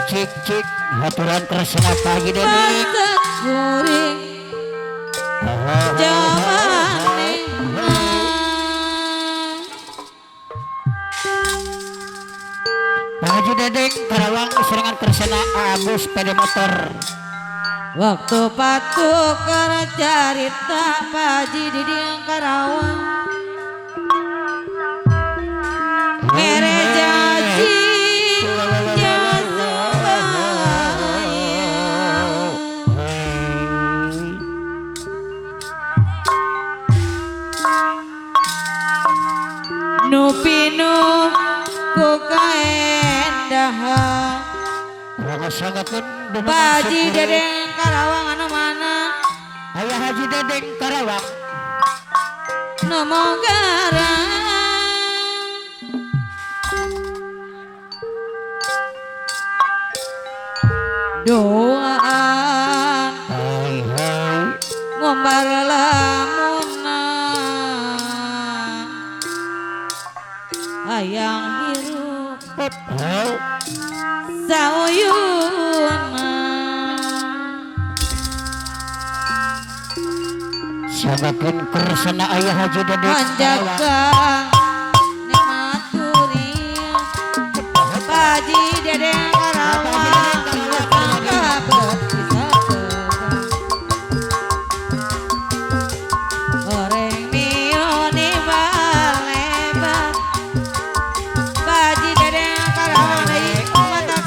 cik cik haturan kresna pagi Dedek kuring jamane Pak Haji Dedek Karawang serangan kresna Agus sepeda motor waktu patuk carita Paji di Karawang mere jaji Nupinu ku kaendahan Paji Dedeng Karawang anu mana Ayah Haji Dedeng Karawang nomo garang doaan hai hai ngombar lamunna hayang hirup hai sauyuna sanggakeun kresna Ayah Haji Dedeng Karawang panjagang nikmaturi Paji Dedeng Karawang kabeh bisa goreng mioni balebat Paji Dedeng Karawang deui umatak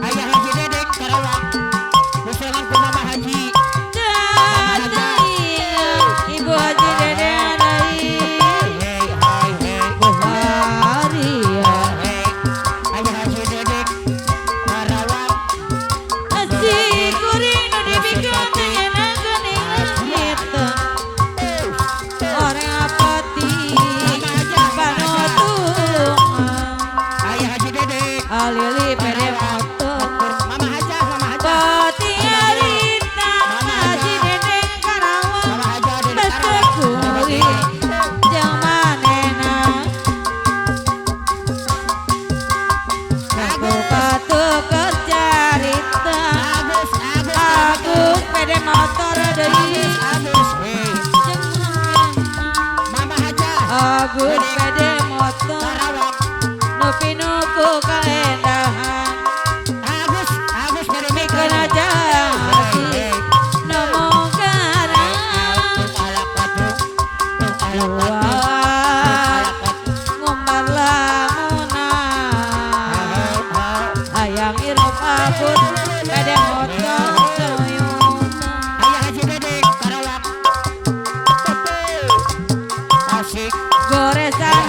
Ayah Haji Dedeng Karawang serangan ku Mama Haji Ibu Haji Dedeng deui hai Buharia Ayah Haji Dedeng Karawang si kuring nu dibikeun tanyana geuning kitu orang apati panutulungan Ayah Haji Dedeng alili pede motor Mama Haja pati harita Haji Dedeng Karawang Mama Haja Dedeng bete kuring jeung manehna aku patukeun carita Agus pede motor deui Agus jeung manehna Mama Haja Agus pede motor Karawang nu ku kaendahan Agus dari mikeun aja hati nomo garang luar ngombar lamunan hayang hirup abut pede motor coyuna Ayah Haji Dedeng Karawang asik goresan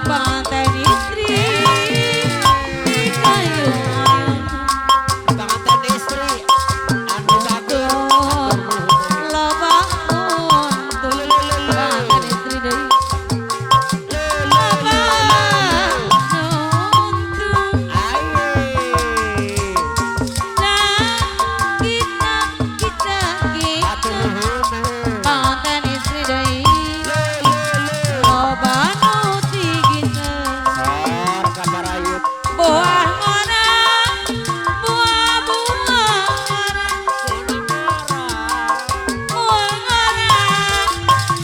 panten istri di kayu ayun Panganten istri anu bagus loba untung panten istri deui loba untung kita panten istri deui loba nu tigina buah orang buah orang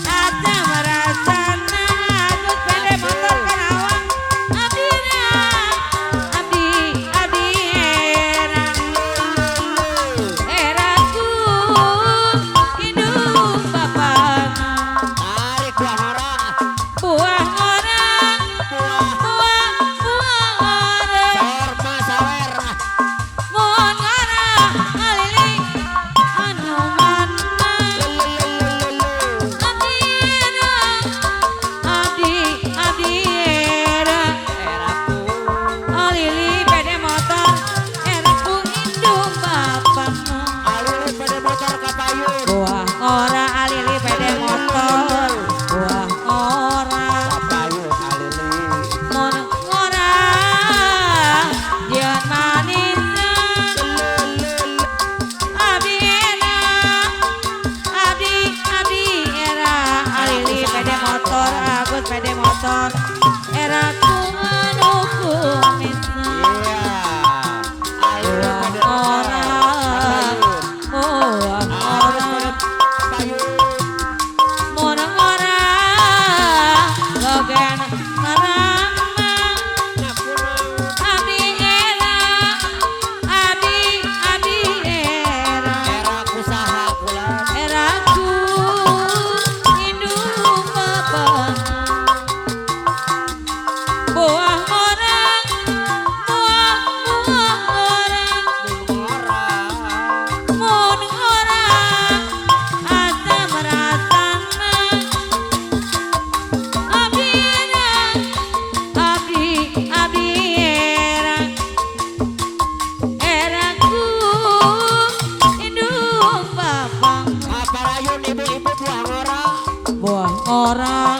ada merasana agus pede motor Karawang abdi eraku hidup bapana buah orang mohon ngarah alili anu manna abdi era alili pede motor eraku hidup bapana buah ora alili pede motor buah ora mon ora jian manis abdi era alili pede motor agus pede motor era ku anu kumis monang ora gogen marana abdi era eraku hidup bapana buah orang mon orang ada merasana abdi era eraku hidup bapana buah orang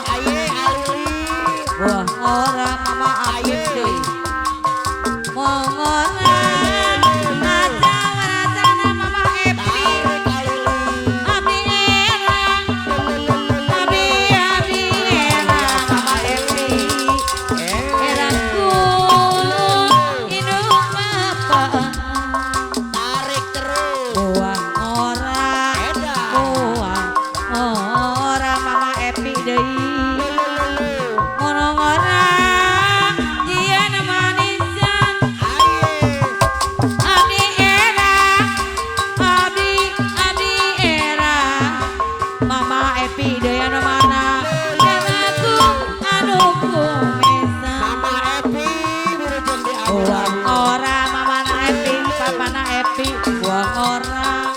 mama Afif deui mongoran ada merasana mama Epi abdi era mama Epi eraku hidup bapana buah orang mama Epi deui monong orang jian manisan abdi era mama Epi deui anu mana eraku anu kumesan buah orang mamana Epi papana Epi buah orang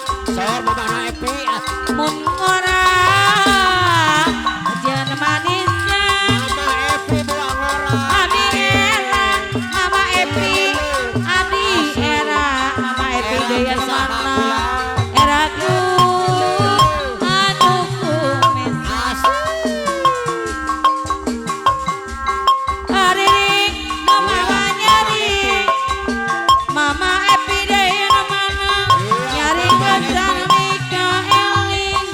mun orang jian manisnya abdi era mama Epi deui anu mana eraku anu kumesan ariring mama nyari mama Epi deui anu mana nyari kesan Mikaeling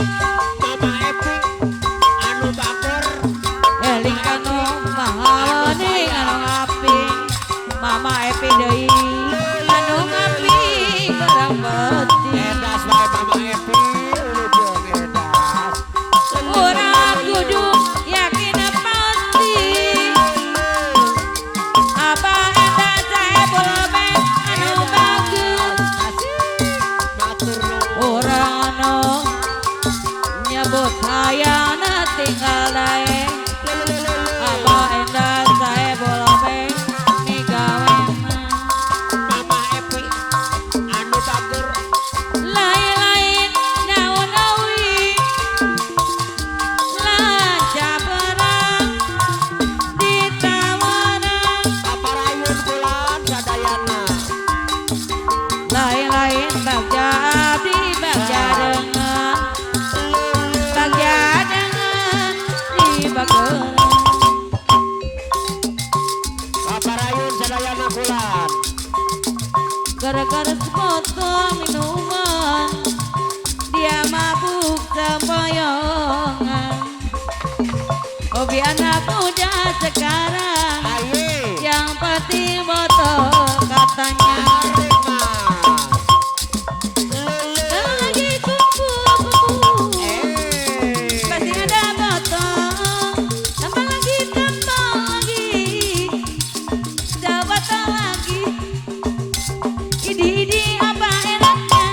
eling kanu mahalani anu ngapi mama Epi deui anu ngapi barang beti urang kudu yakin pasti apa eta sae bolobeng anu bagus urang anu nyebut hayana tinggal dae apa eta sae bolobeng migawena Segaris foto minuman, dia mabuk sempoyongan. Hobi anak muda sekarang, Ayo. yang penting botol katanya. Lagi kumpul-kumpul, pasti ada botol. Tambah lagi, ada botol lagi. Idi apa enaknya?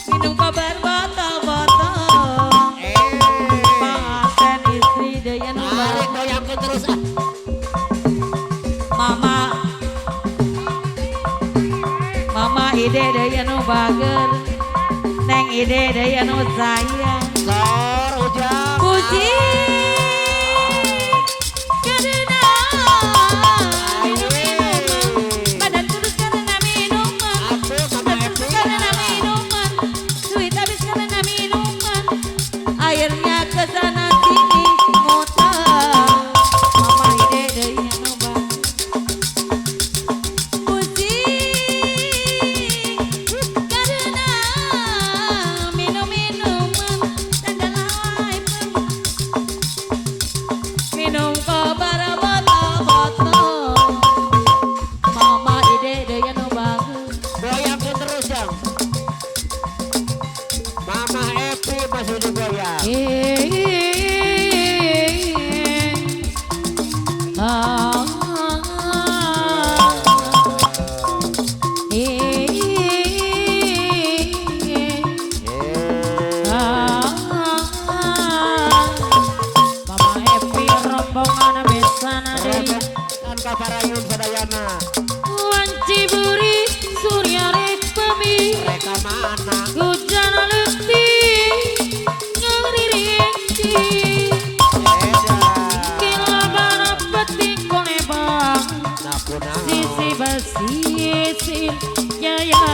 Minum kobar botol-botol. Paten istri daya numbar. Arek goyangkeun terus ah. Mama ide daya nu bager, neng ide daya nu sayang. Lor ujang. Puji karena minuman, badan kurus karena minuman, Atuh Mama kurus Epi. karena minuman, duit habis karena minuman, airnya ke sana sini ngutang. Mama ide daya nu bager. Puji karena minum-minuman dan dalai minum kobar botol-botol. Mama ide daya nu bagus. Goyangkeun terus jang. Mama Epi masih digoyang. Ah, Mama Epi rombongan besana deui. Kan kaparayun sadayana. Wanci buri surya rek pemi. Mereka mana? Hujan letih ngaririnci. Edan. Kila barap petik kone bang. Napunah. Sisi basisin jaya